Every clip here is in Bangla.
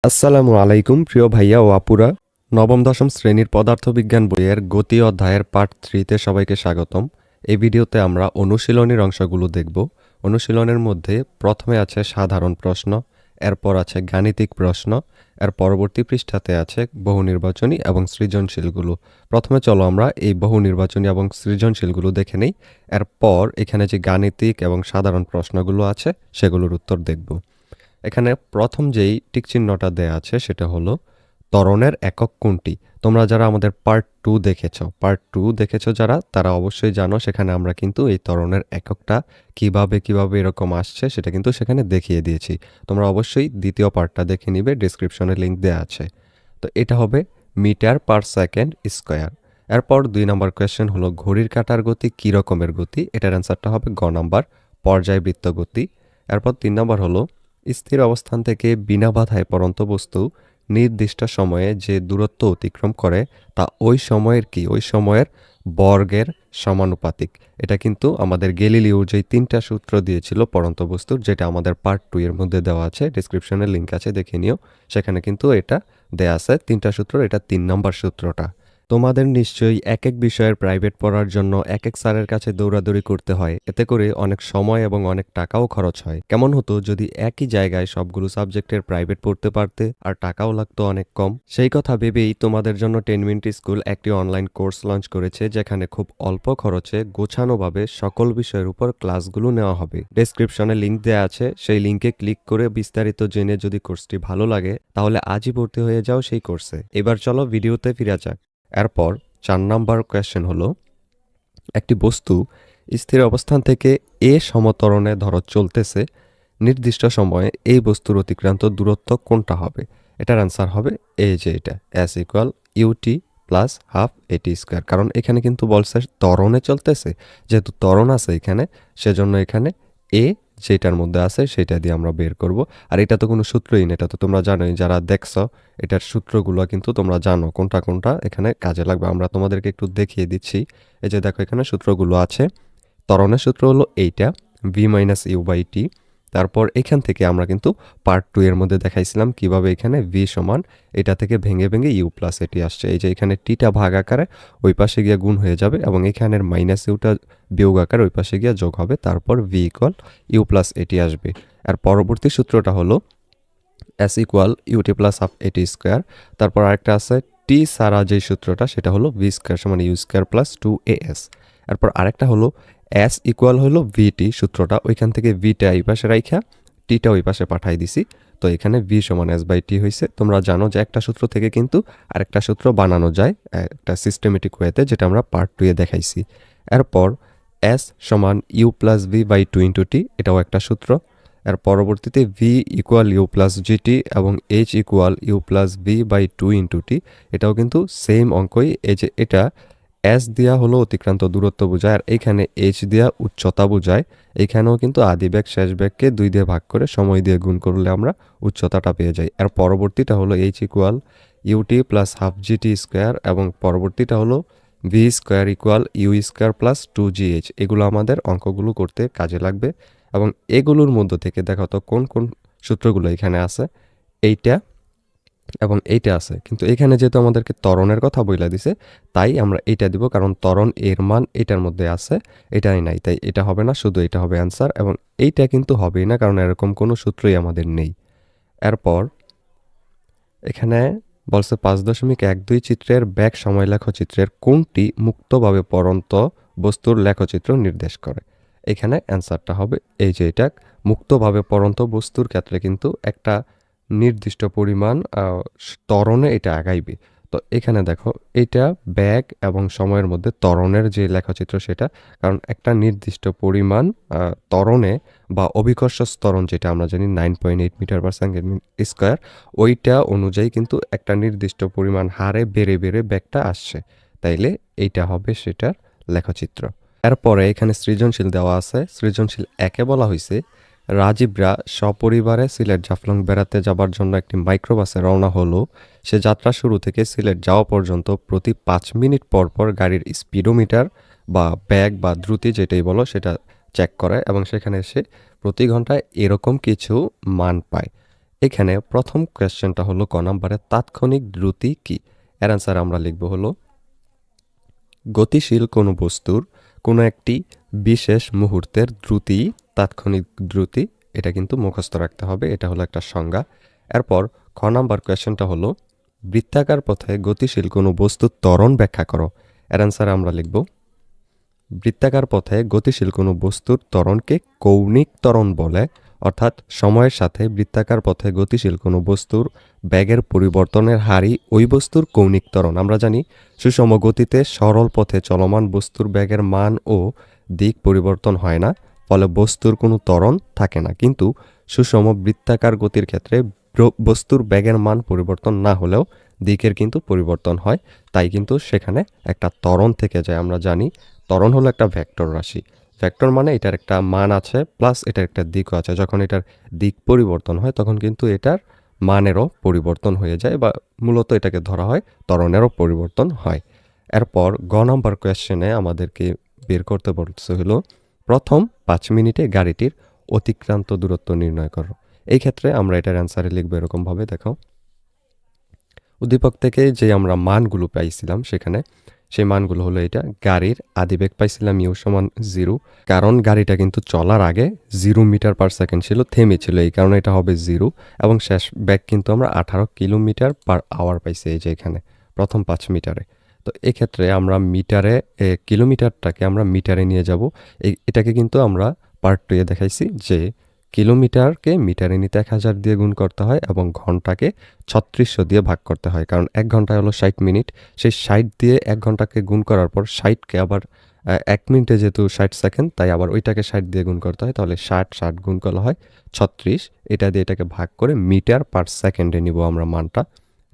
আসসালামু আলাইকুম প্রিয় ভাইয়া ও আপুরা। নবম দশম শ্রেণীর পদার্থবিজ্ঞান বইয়ের গতি অধ্যায়ের পার্ট 3তে সবাইকে স্বাগতম। এই ভিডিওতে আমরা অনুশীলনীর অংশগুলো দেখব। অনুশীলনের মধ্যে প্রথমে আছে সাধারণ প্রশ্ন, এরপর আছে গাণিতিক প্রশ্ন, এর পরবর্তী পৃষ্ঠাতে আছে বহুনির্বাচনী এবং সৃজনশীলগুলো। প্রথমে চলো আমরা এই বহুনির্বাচনী এবং সৃজনশীলগুলো দেখে নেই, এরপর এখানে যে গাণিতিক এবং সাধারণ প্রশ্নগুলো আছে সেগুলোর উত্তর দেখব। এখানে প্রথম যেই টিক চিহ্নটা দেয়া আছে সেটা হলো ত্বরণের একক কোনটি। তোমরা যারা আমাদের পার্ট টু দেখেছো যারা, তারা অবশ্যই জানো সেখানে আমরা কিন্তু এই ত্বরণের এককটা কিভাবে এরকম আসছে সেটা কিন্তু সেখানে দেখিয়ে দিয়েছি। তোমরা অবশ্যই দ্বিতীয় পার্টটা দেখে নিবে, ডেসক্রিপশনে লিংক দেওয়া আছে। তো এটা হবে মিটার পার সেকেন্ড স্কোয়ার। এরপর 2 নম্বর কোয়েশ্চেন হলো ঘড়ির কাঁটার গতি কী রকমের গতি। এটার অ্যান্সারটা হবে গ নাম্বার, পর্যায়বৃত্ত গতি। এরপর 3 নম্বর হলো স্থির অবস্থান থেকে বিনা বাধায় পড়ন্ত বস্তু নির্দিষ্ট সময়ে যে দূরত্ব অতিক্রম করে তা ওই সময়ের বর্গের সমানুপাতিক। এটা কিন্তু আমাদের গ্যালিলিও যেই 3টা সূত্র দিয়েছিল পড়ন্ত বস্তুর, যেটা আমাদের পার্ট 2 এর মধ্যে দেওয়া আছে, ডেসক্রিপশনে লিংক আছে, দেখে নিও। সেখানে কিন্তু এটা দেয়া আছে 3টা সূত্র, এটা 3 নম্বর সূত্রটা। তোমাদের নিশ্চয়ই এক এক বিষয়ের প্রাইভেট পড়ার জন্য এক এক স্যারের কাছে দৌড়াদৌড়ি করতে হয়। এতে করে অনেক সময় এবং অনেক টাকাও খরচ হয়। কেমন হতো যদি একই জায়গায় সবগুলো সাবজেক্টের প্রাইভেট পড়তে পারতে, আর টাকাও লাগতো অনেক কম। সেই কথা ভেবেই তোমাদের জন্য 10 মিনিট স্কুল একটি অনলাইন কোর্স লঞ্চ করেছে, যেখানে খুব অল্প খরচে গোছানোভাবে সকল বিষয়ের উপর ক্লাসগুলো নেওয়া হবে। ডেসক্রিপশনে লিংক দেওয়া আছে, সেই লিংকে ক্লিক করে বিস্তারিত জেনে যদি কোর্সটি ভালো লাগে তাহলে আজই ভর্তি হয়ে যাও সেই কোর্সে। এবার চলো ভিডিওতে ফিরে যাক। এরপর 4 নাম্বার কোয়েশ্চেন হলো একটি বস্তু স্থির অবস্থান থেকে এ সমতরণে ধরো চলতেছে, নির্দিষ্ট সময়ে এই বস্তুর অতিক্রান্ত দূরত্ব কোনটা হবে। এটার অ্যান্সার হবে এই যে এটা s equal u t plus half a t square. কারণ এখানে কিন্তু বলছে ত্বরণে চলতেছে, যেহেতু ত্বরণ আছে এখানে, সেজন্য এখানে এ যেটার মধ্যে আছে সেটা দিয়ে আমরা বের করব। আর এটা তো কোনো সূত্রই না, এটা তো তোমরা জানোই, যারা দেখছো এটার সূত্রগুলো কিন্তু তোমরা জানো কোনটা কোনটা এখানে কাজে লাগবে। আমরা তোমাদেরকে একটু দেখিয়ে দিচ্ছি। এই যে দেখো এখানে সূত্রগুলো আছে। ত্বরণের সূত্র হলো এইটা, ভি মাইনাস ইউ বাই টি। তারপর এখান থেকে আমরা কিন্তু পার্ট 2 এর মধ্যে দেখাইছিলাম কিভাবে এখানে ভি সমান এটা থেকে ভেঙে ইউ প্লাস এটি আসছে। এই যে এখানে টিটা ভাগ আকারে ওই পাশে গিয়ে গুণ হয়ে যাবে, এবং এখানের মাইনাস ইউটা বিয়োগ আকারে ওই পাশে গিয়ে যোগ হবে, তারপর ভি ইকুয়াল ইউ প্লাস এটি আসবে। আর পরবর্তী সূত্রটা হলো s equal u t plus half a t square. তারপর আরেকটা আছে টি সারা যেই সূত্রটা, সেটা হলো ভি স্কোয়ার সমান ইউ স্কোয়ার প্লাস 2as। এরপর আরেকটা হলো এস ইকুয়াল হলো ভিটি সূত্রটা, ওইখান থেকে ভিটা এই পাশে রাইখা টিটা ওই পাশে পাঠাই দিছি। তো এখানে ভি সমান এস বাই টি হয়েছে। তোমরা জানো যে একটা সূত্র থেকে কিন্তু আরেকটা সূত্র বানানো যায় একটা সিস্টেমেটিক ওয়েতে, যেটা আমরা পার্ট 2 এ দেখাইছি। এরপর এস সমান U plus V by 2 into T, এটাও একটা সূত্র। এর পরবর্তীতে V equal U plus GT এবং H equal U plus V by 2 into T, এটাও কিন্তু সেম অঙ্কই। এই যে এটা এস দেওয়া হলো অতিক্রান্ত দূরত্ব বোঝায়, আর এখানে এইচ দেওয়া উচ্চতা বোঝায়। এখানেও কিন্তু আদি বেগ শেষ বেগকে 2 দিয়ে ভাগ করে সময় দিয়ে গুণ করলে আমরা উচ্চতাটা পেয়ে যাই। এর পরবর্তীটা হলো h equal u t plus half g t square, এবং পরবর্তীটা হলো v square equal u square plus 2gh। এগুলো আমাদের অঙ্কগুলো করতে কাজে লাগবে। এবং এগুলোর মধ্য থেকে দেখো তো কোন কোন সূত্রগুলো এখানে আছে। এইটা এবং এইটা আছে, কিন্তু এখানে যেহেতু আমাদেরকে ত্বরণের কথা বইলা দিছে, তাই আমরা এইটা দিব, কারণ ত্বরণ এর মান এটার মধ্যে আছে, এটাই নাই, তাই এটা হবে না, শুধু এটা হবে অ্যান্সার। এবং এইটা কিন্তু হবেই না, কারণ এরকম কোনো সূত্রই আমাদের নেই। এরপর এখানে বলছে 5.12 চিত্রের ব্যাক সময় লেখচিত্রের কোনটি মুক্তভাবে পড়ন্ত বস্তুর লেখচিত্র নির্দেশ করে। এখানে অ্যান্সারটা হবে এই যে এটা, মুক্তভাবে পড়ন্ত বস্তুর ক্ষেত্রে কিন্তু একটা নির্দিষ্ট পরিমাণ ত্বরণে এটা আগাইবে। তো এখানে দেখো এটা ব্যাগ এবং সময়ের মধ্যে ত্বরণের যে লেখচিত্র সেটা, কারণ একটা নির্দিষ্ট পরিমাণ ত্বরণে বা অভিকর্ষ ত্বরণ, যেটা আমরা জানি 9.8 মিটার পার সেকেন্ড স্কোয়ার, ওইটা অনুযায়ী কিন্তু একটা নির্দিষ্ট পরিমাণ হারে বেড়ে ব্যাগটা আসছে। তাইলে এইটা হবে সেটার লেখচিত্র। এরপরে এখানে সৃজনশীল দেওয়া আছে। সৃজনশীল একে বলা হয়েছে রাজীবরা সপরিবারে সিলেট জাফলং বেড়াতে যাবার জন্য একটি মাইক্রোবাসে রওনা হলো। সে যাত্রা শুরু থেকে সিলেট যাওয়া পর্যন্ত প্রতি 5 মিনিট পর পর গাড়ির স্পিডোমিটার বা ব্যাগ বা দ্রুতি যেটাই বলো সেটা চেক করে, এবং সেখানে এসে প্রতি ঘন্টায় এরকম কিছু মান পায়। এখানে প্রথম কোয়েশ্চেনটা হলো ক নাম্বারে তাৎক্ষণিক দ্রুতি কি। এর অ্যান্সার আমরা লিখব হলো গতিশীল কোনো বস্তুর কোনো একটি বিশেষ মুহূর্তের দ্রুতি তাৎক্ষণিক দ্রুতি। এটা কিন্তু মুখস্থ রাখতে হবে, এটা হলো একটা সংজ্ঞা। এরপর খ নাম্বার কোয়েশ্চেনটা হলো বৃত্তাকার পথে গতিশীল কোনো বস্তুর ত্বরণ ব্যাখ্যা করো। এর অ্যান্সার আমরা লিখব বৃত্তাকার পথে গতিশীল কোনো বস্তুর ত্বরণকে কৌণিক ত্বরণ বলে, অর্থাৎ সময়ের সাথে বৃত্তাকার পথে গতিশীল কোনো বস্তুর বেগের পরিবর্তনের হারই ওই বস্তুর কৌণিক ত্বরণ। আমরা জানি সুষম গতিতে সরল পথে চলমান বস্তুর বেগের মান ও দিক পরিবর্তন হয় না, ফলে বস্তুর কোনো ত্বরণ থাকে না। কিন্তু সুষম বৃত্তাকার গতির ক্ষেত্রে বস্তুর বেগের মান পরিবর্তন না হলেও দিকের কিন্তু পরিবর্তন হয়, তাই কিন্তু সেখানে একটা ত্বরণ থেকে যায়। আমরা জানি ত্বরণ হলো একটা ভেক্টর রাশি। ভেক্টর মানে এটার একটা মান আছে প্লাস এটার একটা দিকও আছে। যখন এটার দিক পরিবর্তন হয় তখন কিন্তু এটার মানেরও পরিবর্তন হয়ে যায়, বা মূলত এটাকে ধরা হয় ত্বরণেরও পরিবর্তন হয়। এরপর গ নম্বর কোয়েশ্চেনে আমাদেরকে বের করতে বলছে হলো প্রথম 5 মিনিটে গাড়িটির অতিক্রান্ত দূরত্ব নির্ণয় করো। এই ক্ষেত্রে আমরা এটার অ্যান্সারে লিখবো এরকমভাবে, দেখো উদ্দীপক থেকে যে আমরা মানগুলো পাইছিলাম সেখানে সেই মানগুলো হলো এটা। গাড়ির আদিবেগ পাইছিলাম ইউ সমান 0, কারণ গাড়িটা কিন্তু চলার আগে 0 মিটার পার সেকেন্ড ছিল, থেমেছিল, এই কারণে এটা হবে 0। এবং শেষ বেগ কিন্তু আমরা 18 কিলোমিটার পার আওয়ার পাইছি এই যে এখানে প্রথম 5 মিটারে। তো এক্ষেত্রে আমরা মিটারে কিলোমিটারটাকে আমরা মিটারে নিয়ে যাব। এটাকে কিন্তু আমরা পার্ট 2 এ দেখাইছি যে কিলোমিটারকে মিটারে নিতে 1000 দিয়ে গুণ করতে হয় এবং ঘন্টাকে 3600 দিয়ে ভাগ করতে হয়, কারণ 1 ঘন্টা হলো 60 মিনিট। সেই 60 দিয়ে 1 ঘন্টাকে গুণ করার পর 60কে আবার 1 মিনিটে যেহেতু 60 সেকেন্ড, তাই আবার ওইটাকে 60 দিয়ে গুণ করতে হয়। তাহলে 60 গুণ করা হয় 36, এটা দিয়ে এটাকে ভাগ করে মিটার পার সেকেন্ডে নিব আমরা মানটা।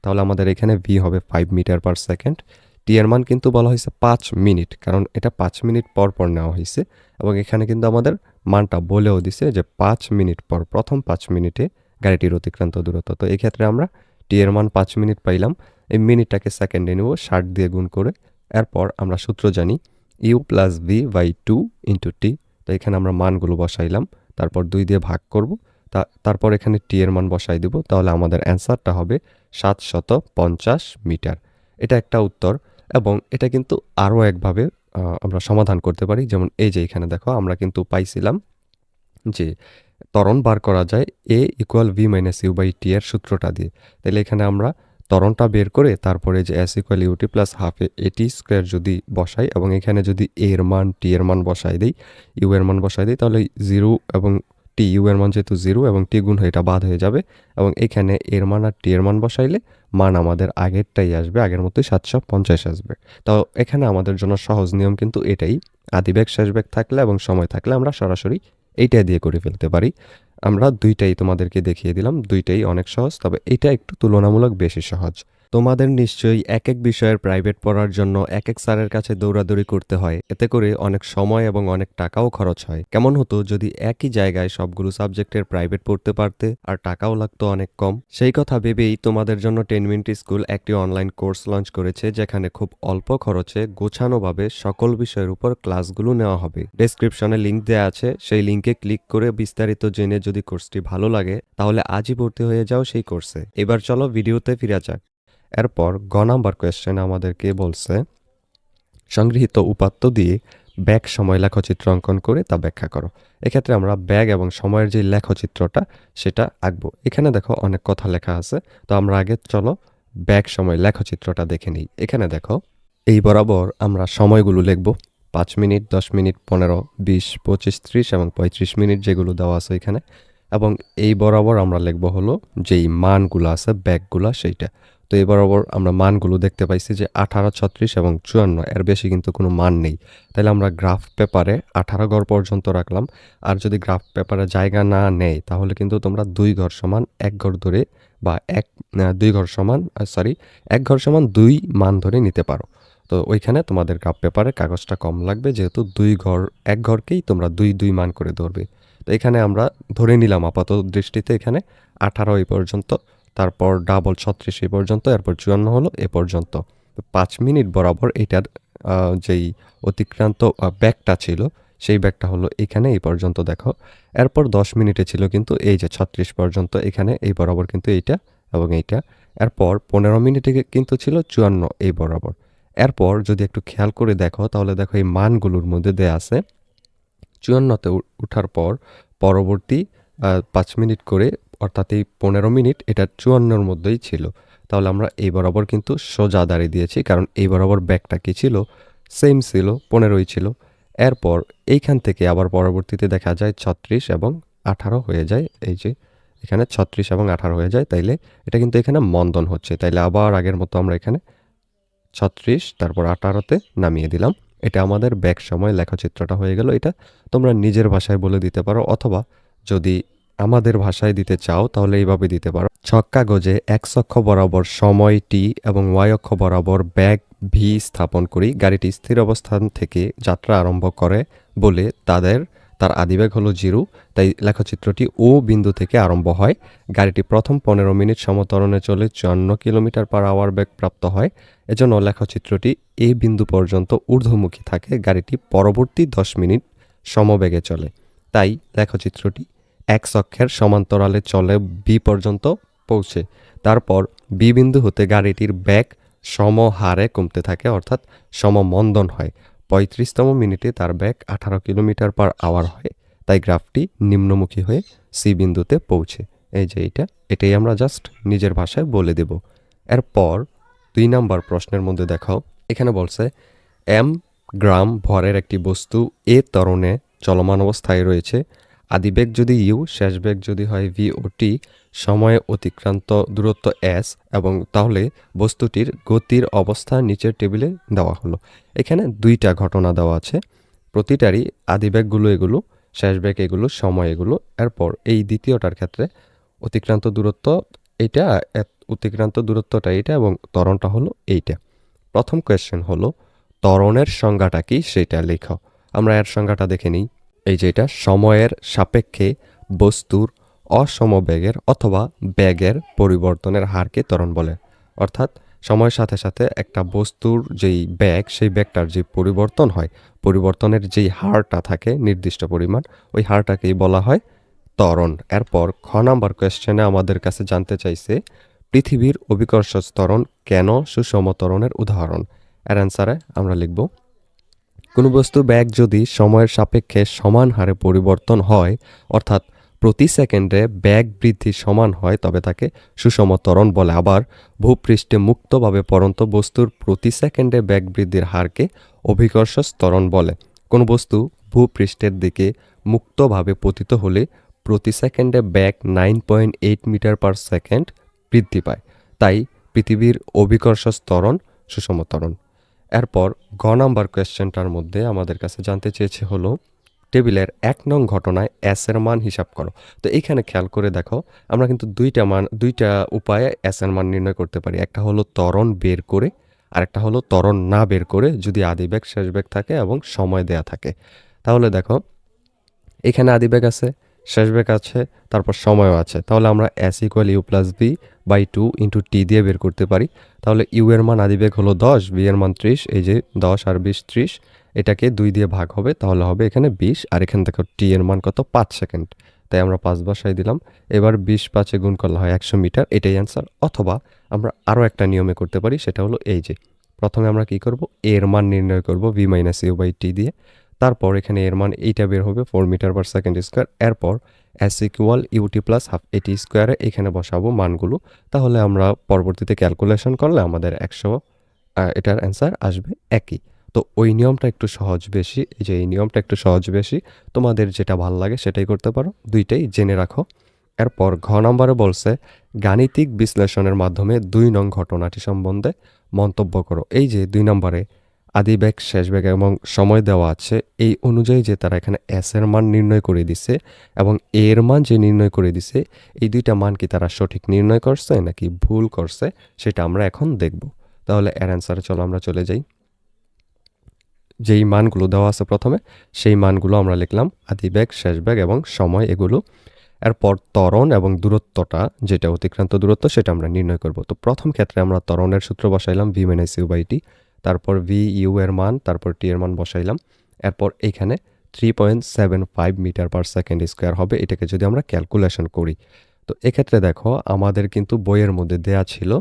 তাহলে আমাদের এখানে ভি হবে 5 মিটার পার সেকেন্ড। টি এর মান কিন্তু বলা হয়েছে 5 মিনিট, কারণ এটা 5 মিনিট পর পর নেওয়া হয়েছে। এবং এখানে কিন্তু আমাদের মানটা বলেও দিছে যে 5 মিনিট পর, প্রথম 5 মিনিটে গাড়িটির অতিক্রান্ত দূরত্ব। তো এই ক্ষেত্রে আমরা টি এর মান 5 মিনিট পাইলাম। এই মিনিটটাকে সেকেন্ডে নেব 60 দিয়ে গুণ করে। এরপর আমরা সূত্র জানি U plus V by 2 into T. তো এখানে আমরা মানগুলো বসাইলাম, তারপর 2 দিয়ে ভাগ করব, তারপর এখানে টি এর মান বসাই দিব। তাহলে আমাদের অ্যান্সারটা হবে 750 মিটার। এটা একটা উত্তর, এবং এটা কিন্তু আরও একভাবে আমরা সমাধান করতে পারি। যেমন এই যে এখানে দেখো আমরা কিন্তু পাইছিলাম যে ত্বরণ বার করা যায় A equal V minus you by T এর সূত্রটা দিয়ে। তাহলে এখানে আমরা ত্বরণটা বের করে তারপরে যে s equal u t plus half a t square যদি বসাই এবং এখানে যদি এ এর মান টি এর মান বসাই দিই, ইউ এর মান বসাই দিই, তাহলে 0 এবং টি, ইউ এর মান যেহেতু 0 এবং টি গুণ হয়ে এটা বাদ হয়ে যাবে, এবং এখানে এর মান আর টি এর মান বসাইলে মান আমাদের আগেরটাই আসবে, আগের মতোই 750 আসবে। তো এখানে আমাদের জন্য সহজ নিয়ম কিন্তু এটাই, আদিবেগ শেষ বেগ থাকলে এবং সময় থাকলে আমরা সরাসরি এইটা দিয়ে করে ফেলতে পারি। আমরা দুইটাই তোমাদেরকে দেখিয়ে দিলাম, দুইটাই অনেক সহজ, তবে এটা একটু তুলনামূলক বেশি সহজ। তোমাদের নিশ্চয়ই এক এক বিষয়ের প্রাইভেট পড়ার জন্য এক এক স্যারের কাছে দৌড়াদৌড়ি করতে হয়, এতে করে অনেক সময় এবং অনেক টাকাও খরচ হয়। কেমন হতো যদি একই জায়গায় সবগুলো সাবজেক্টের প্রাইভেট পড়তে পারতে আর টাকাও লাগতো অনেক কম। সেই কথা ভেবেই তোমাদের জন্য 10 মিনিট স্কুল একটি অনলাইন কোর্স লঞ্চ করেছে, যেখানে খুব অল্প খরচে গোছানোভাবে সকল বিষয়ের উপর ক্লাসগুলো নেওয়া হবে। ডেসক্রিপশনে লিংক দেওয়া আছে, সেই লিংকে ক্লিক করে বিস্তারিত জেনে যদি কোর্সটি ভালো লাগে তাহলে আজই ভর্তি হয়ে যাও সেই কোর্সে। এবার চলো ভিডিওতে ফিরে যাক। এরপর গ নাম্বার কোয়েশ্চেন আমাদেরকে বলছে সংগৃহীত উপাত্ত দিয়ে ব্যাগ সময় লেখচিত্র অঙ্কন করে তা ব্যাখ্যা করো। এক্ষেত্রে আমরা ব্যাগ এবং সময়ের যে লেখচিত্রটা সেটা আঁকবো। এখানে দেখো অনেক কথা লেখা আছে, তো আমরা আগে চলো ব্যাগ সময় লেখচিত্রটা দেখে নিই। এখানে দেখো এই বরাবর আমরা সময়গুলো লিখব, 5 মিনিট, 10 মিনিট, 15, 20, 25, 30 এবং 35 মিনিট যেগুলো দেওয়া আছে এখানে। এবং এই বরাবর আমরা লিখব হলো যেই মানগুলো আছে ব্যাগগুলা সেইটা। তো এই বরাবর আমরা মানগুলো দেখতে পাইছি যে 18, 36 এবং 54, এর বেশি কিন্তু কোনো মান নেই। তাহলে আমরা গ্রাফ পেপারে 18 ঘর পর্যন্ত রাখলাম। আর যদি গ্রাফ পেপারে জায়গা না নেয় তাহলে কিন্তু তোমরা 2 ঘর সমান 1 ঘর ধরে, বা 2 ঘর সমান 1 ঘর সমান 2 মান ধরে নিতে পারো। তো ওইখানে তোমাদের গ্রাফ পেপারে কাগজটা কম লাগবে, যেহেতু 2 ঘর 1 ঘরকেই তোমরা 2 মান করে ধরবে। তো এখানে আমরা ধরে নিলাম আপাতত দৃষ্টিতে এখানে 18 এই পর্যন্ত, তারপর ডাবল 36 এই পর্যন্ত, এরপর 54 হলো এ পর্যন্ত। 5 মিনিট বরাবর এটার যেই অতিক্রান্ত ব্যাগটা ছিল সেই ব্যাগটা হলো এখানে এই পর্যন্ত দেখো। এরপর 10 মিনিটে ছিল কিন্তু এই যে 36 পর্যন্ত এখানে এই বরাবর কিন্তু এইটা এবং এইটা। এরপর 15 মিনিটে কিন্তু ছিল 54 এই বরাবর। এরপর যদি একটু খেয়াল করে দেখো তাহলে দেখো এই মানগুলোর মধ্যে দেয়া আছে 54তে উঠার পর পরবর্তী 5 মিনিট করে অর্থাৎ এই 15 মিনিট এটা 54-র মধ্যেই ছিল। তাহলে আমরা এই বরাবর কিন্তু সোজা দাঁড়িয়ে দিয়েছি, কারণ এই বরাবর ব্যাগটা কি ছিল, সেম ছিল, 15ই ছিল। এরপর এইখান থেকে আবার পরবর্তীতে দেখা যায় 36 এবং 18 হয়ে যায়, এই যে এখানে 36 এবং 18 হয়ে যায়। তাইলে এটা কিন্তু এখানে মন্দন হচ্ছে, তাইলে আবার আগের মতো আমরা এখানে 36 তারপর 18তে নামিয়ে দিলাম। এটা আমাদের ব্যাক সময় লেখচিত্রটা হয়ে গেল। এটা তোমরা নিজের ভাষায় বলে দিতে পারো, অথবা যদি আমাদের ভাষায় দিতে চাও তাহলে এইভাবে দিতে পারো। ছক কাগজে এক্স অক্ষ বরাবর সময় টি এবং ওয়াই অক্ষ বরাবর ব্যাগ ভি স্থাপন করি। গাড়িটি স্থির অবস্থান থেকে যাত্রা আরম্ভ করে বলে তার আদিবেগ হলো 0। তাই লেখচিত্রটি ও বিন্দু থেকে আরম্ভ হয়। গাড়িটি প্রথম 15 মিনিট সমতরণে চলে 54 কিলোমিটার/আওয়ার বেগ প্রাপ্ত হয়। এজন্য লেখচিত্রটি এ বিন্দু পর্যন্ত ঊর্ধ্বমুখী থাকে। গাড়িটি পরবর্তী 10 মিনিট সমবেগে চলে। তাই লেখচিত্রটি এক্স অক্ষের সমান্তরালে চলে বি পর্যন্ত পৌঁছে। তারপর বি বিন্দু হতে গাড়িটির বেগ সমহারে কমতে থাকে, অর্থাৎ সমমন্দন হয়। 35তম মিনিটে তার বেগ 18 কিলোমিটার/আওয়ার হয়। তাই গ্রাফটি নিম্নমুখী হয়ে সি বিন্দুতে পৌঁছে। এই যে এটাই আমরা জাস্ট নিজের ভাষায় বলে দেব। এরপর 2 নাম্বার প্রশ্নের মধ্যে দেখাও, এখানে বলছে এম গ্রাম ভরের একটি বস্তু এ ত্বরণে চলমান অবস্থায় রয়েছে। আদিবেগ যদি ইউ, শেষ বেগ যদি হয় ভি ও টি, সময়ে অতিক্রান্ত দূরত্ব এস, এবং তাহলে বস্তুটির গতির অবস্থা নিচের টেবিলে দেওয়া হলো। এখানে 2টা ঘটনা দেওয়া আছে, প্রতিটারই আদিবেগগুলো এগুলো, শেষ বেগ এগুলো, সময় এগুলো। এরপর এই দ্বিতীয়টার ক্ষেত্রে অতিক্রান্ত দূরত্ব এইটা, অতিক্রান্ত দূরত্বটা এইটা এবং ত্বরণটা হলো এইটা। প্রথম কোয়েশ্চেন হলো ত্বরণের সংজ্ঞাটা কি সেটা লেখো। আমরা এর সংজ্ঞাটা দেখে নিই। এই যে এটা সময়ের সাপেক্ষে বস্তুর অসমবেগের অথবা বেগের পরিবর্তনের হারকে ত্বরণ বলে। অর্থাৎ সময়ের সাথে সাথে একটা বস্তুর যেই বেগ, সেই বেগটার যে পরিবর্তন হয়, পরিবর্তনের যেই হারটা থাকে নির্দিষ্ট পরিমাণ, ওই হারটাকেই বলা হয় ত্বরণ। এরপর খ নাম্বার কোয়েশ্চেনে আমাদের কাছে জানতে চাইছে পৃথিবীর অভিকর্ষ ত্বরণ কেন সুষম ত্বরণের উদাহরণ। এর অ্যান্সারে আমরা লিখব কোনো বস্তু বেগ যদি সময়ের সাপেক্ষে সমান হারে পরিবর্তন হয়, অর্থাৎ প্রতি সেকেন্ডে বেগ বৃদ্ধি সমান হয়, তবে তাকে সুষম ত্বরণ বলে। আবার ভূপৃষ্ঠে মুক্তভাবে পড়ন্ত বস্তুর প্রতি সেকেন্ডে বেগ বৃদ্ধির হারকে অভিকর্ষ ত্বরণ বলে। কোনো বস্তু ভূপৃষ্ঠের দিকে মুক্তভাবে পতিত হলে প্রতি সেকেন্ডে বেগ 9.8 মিটার/সেকেন্ড বৃদ্ধি পায়। তাই পৃথিবীর অভিকর্ষ ত্বরণ সুষম ত্বরণ। এরপর গ নাম্বার কোয়েশ্চেনটার মধ্যে আমাদের কাছে জানতে চেয়েছে হলো টেবিলের 1 নং ঘটনায় এস এর মান হিসাব করো। তো এইখানে খেয়াল করে দেখো, আমরা কিন্তু দুইটা উপায়ে এস এর মান নির্ণয় করতে পারি। একটা হলো ত্বরণ বের করে, আর একটা হলো ত্বরণ না বের করে, যদি আদিবেগ শেষ বেগ থাকে এবং সময় দেয়া থাকে। তাহলে দেখো এখানে আদিবেগ আছে, শেষ বেগ আছে, তারপর সময়ও আছে। তাহলে আমরা S equal U plus V by 2 into T দিয়ে বের করতে পারি। তাহলে ইউ এর মান আদিবেগ হলো 10, বি এর মান 30, এই যে 10 আর 20 30, এটাকে 2 দিয়ে ভাগ হবে, তাহলে হবে এখানে 20। আর এখানে দেখো টি এর মান কত, 5 সেকেন্ড, তাই আমরা 5 বসাই দিলাম। এবার 20 5-এ গুণ করলে হয় 100 মিটার, এটাই অ্যান্সার। অথবা আমরা আরও একটা নিয়মে করতে পারি, সেটা হলো এই যে প্রথমে আমরা কি করব, এর মান নির্ণয় করব v minus you by t দিয়ে। তারপর এখানে এর মান এইটা বের হবে 4 মিটার/সেকেন্ড স্কোয়ার। এরপর s equal u t plus half a t স্কোয়ারে এখানে বসাবো মানগুলো। তাহলে আমরা পরবর্তীতে ক্যালকুলেশন করলে আমাদের 100 এটার অ্যান্সার আসবে একই। তো ওই নিয়মটা একটু সহজ বেশি, এই যে এই নিয়মটা একটু সহজ বেশি, তোমাদের যেটা ভালো লাগে সেটাই করতে পারো, দুইটাই জেনে রাখো। এরপর ঘ নম্বরে বলছে গাণিতিক বিশ্লেষণের মাধ্যমে 2 নং ঘটনাটি সম্বন্ধে মন্তব্য করো। এই যে 2 নম্বরে আদিবেগ, শেষ বেগ এবং সময় দেওয়া আছে, এই অনুযায়ী যে তারা এখানে এস এর মান নির্ণয় করে দিছে এবং এর মান যে নির্ণয় করে দিছে, এই দুইটা মান কি তারা সঠিক নির্ণয় করছে নাকি ভুল করছে, সেটা আমরা এখন দেখব। তাহলে এর অ্যান্সারে চলো আমরা চলে যাই। যেই মানগুলো দেওয়া আছে প্রথমে, সেই মানগুলো আমরা লিখলাম আদিবেগ, শেষ বেগ এবং সময় এগুলো। এরপর ত্বরণ এবং দূরত্বটা, যেটা অতিক্রান্ত দূরত্ব, সেটা আমরা নির্ণয় করব। তো প্রথম ক্ষেত্রে আমরা ত্বরণের সূত্র বসাইলাম ভি মাইনাস ইউ বাই টি, তারপর ভি ইউ এর মান, তারপর টি এর মান বসাইলাম। এরপর এইখানে 3.75 মিটার পার সেকেন্ড স্কোয়ার হবে, এটাকে যদি আমরা ক্যালকুলেশন করি। তো এক্ষেত্রে দেখো আমাদের কিন্তু বইয়ের মধ্যে দেয়া ছিল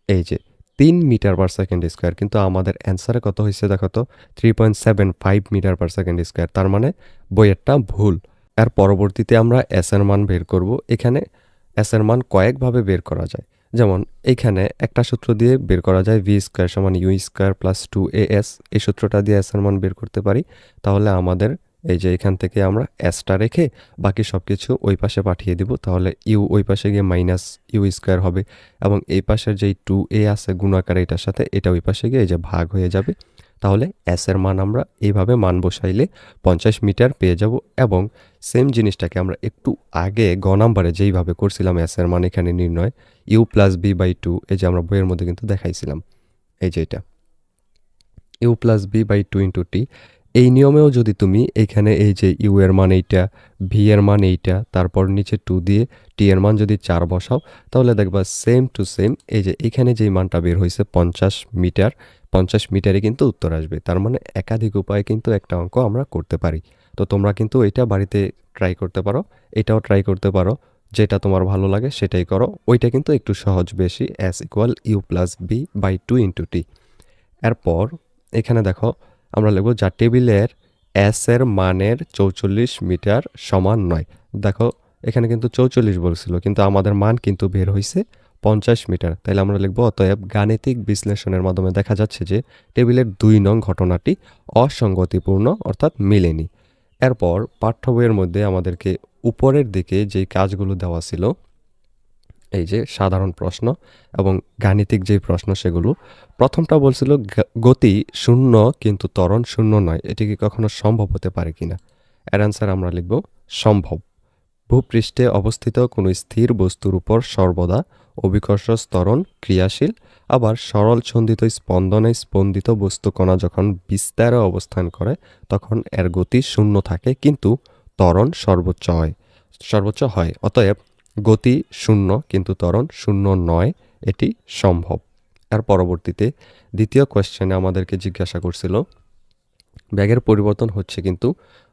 এই যে 3 মিটার পার সেকেন্ড স্কোয়ার, কিন্তু আমাদের অ্যান্সারে কত হয়েছে দেখো তো, 3.75 মিটার পার সেকেন্ড স্কোয়ার। তার মানে বইয়েরটা ভুল। এর পরবর্তীতে আমরা এস এর মান বের করব। এখানে এস এর মান কয়েকভাবে বের করা যায়। যেমন এইখানে একটা সূত্র দিয়ে বের করা যায়, ভি স্কোয়ার সমান ইউ স্কোয়ার প্লাস 2as। এই সূত্রটা দিয়ে এস এর মান বের করতে পারি। তাহলে আমাদের এই যে এখান থেকে আমরা এসটা রেখে বাকি সব কিছু ওই পাশে পাঠিয়ে দিব। তাহলে ইউ ওই পাশে গিয়ে মাইনাস ইউ স্কোয়ার হবে, এবং এই পাশের যেই 2a আছে গুণাকার এটার সাথে, এটা ওই পাশে গিয়ে এই যে ভাগ হয়ে যাবে। তাহলে এস এর মান আমরা এইভাবে মান বসাইলে 50 মিটার পেয়ে যাব। এবং সেম জিনিসটাকে আমরা একটু আগে গ নাম্বারে যেইভাবে করছিলাম এস এর মান এখানে নির্ণয়, ইউ প্লাস বি বাই 2, এই যে আমরা বইয়ের মধ্যে কিন্তু দেখাইছিলাম এই যে এটা U plus V by 2 into T. এই নিয়মেও যদি তুমি এখানে এই যে ইউ এর মান এইটা, ভি এর মান এইটা, তারপর নিচে 2 দিয়ে টি এর মান যদি 4 বসাও, তাহলে দেখবা সেম টু সেম এই যে এখানে যেই মানটা বের হয়েছে 50 মিটার, 50 মিটারে কিন্তু উত্তর আসবে। তার মানে একাধিক উপায়ে কিন্তু একটা অঙ্ক আমরা করতে পারি। তো তোমরা কিন্তু এটা বাড়িতে ট্রাই করতে পারো, এটাও ট্রাই করতে পারো, যেটা তোমার ভালো লাগে সেটাই করো। ওইটা কিন্তু একটু সহজ বেশি, S equal U plus V by 2 into T. এরপর এখানে দেখো আমরা লিখব যা টেবিলের এস এর মানের 44 মিটার সমান নয়। দেখো এখানে কিন্তু 44 বলছিল, কিন্তু আমাদের মান কিন্তু বের হয়েছে 50 মিটার। তাইলে আমরা লিখব অতএব গাণিতিক বিশ্লেষণের মাধ্যমে দেখা যাচ্ছে যে টেবিলের 2 নং ঘটনাটি অসঙ্গতিপূর্ণ, অর্থাৎ মিলেনি। এরপর পাঠ্য বইয়ের মধ্যে আমাদেরকে উপরের দিকে যেই কাজগুলো দেওয়া ছিল, এই যে সাধারণ প্রশ্ন এবং গাণিতিক যেই প্রশ্ন, সেগুলো প্রথমটা বলছিল গতি শূন্য কিন্তু ত্বরণ শূন্য নয়, এটি কি কখনো সম্ভব হতে পারে কিনা। এর অ্যান্সার আমরা লিখব সম্ভব। ভূপৃষ্ঠে অবস্থিত কোনো স্থির বস্তুর উপর সর্বদা অভিকর্ষ ত্বরণ ক্রিয়াশীল, আবার সরল ছন্দিত স্পন্দনে স্পন্দিত বস্তু কণা যখন বিস্তারে অবস্থান করে তখন এর গতি শূন্য থাকে, কিন্তু ত্বরণ সর্বোচ্চ হয়। অতএব গতি শূন্য কিন্তু ত্বরণ শূন্য নয়, এটি সম্ভব। এর পরবর্তীতে দ্বিতীয় কোয়েশ্চেনে আমাদেরকে জিজ্ঞাসা করছিল ব্যাগের পরিবর্তন হচ্ছে কিন্তু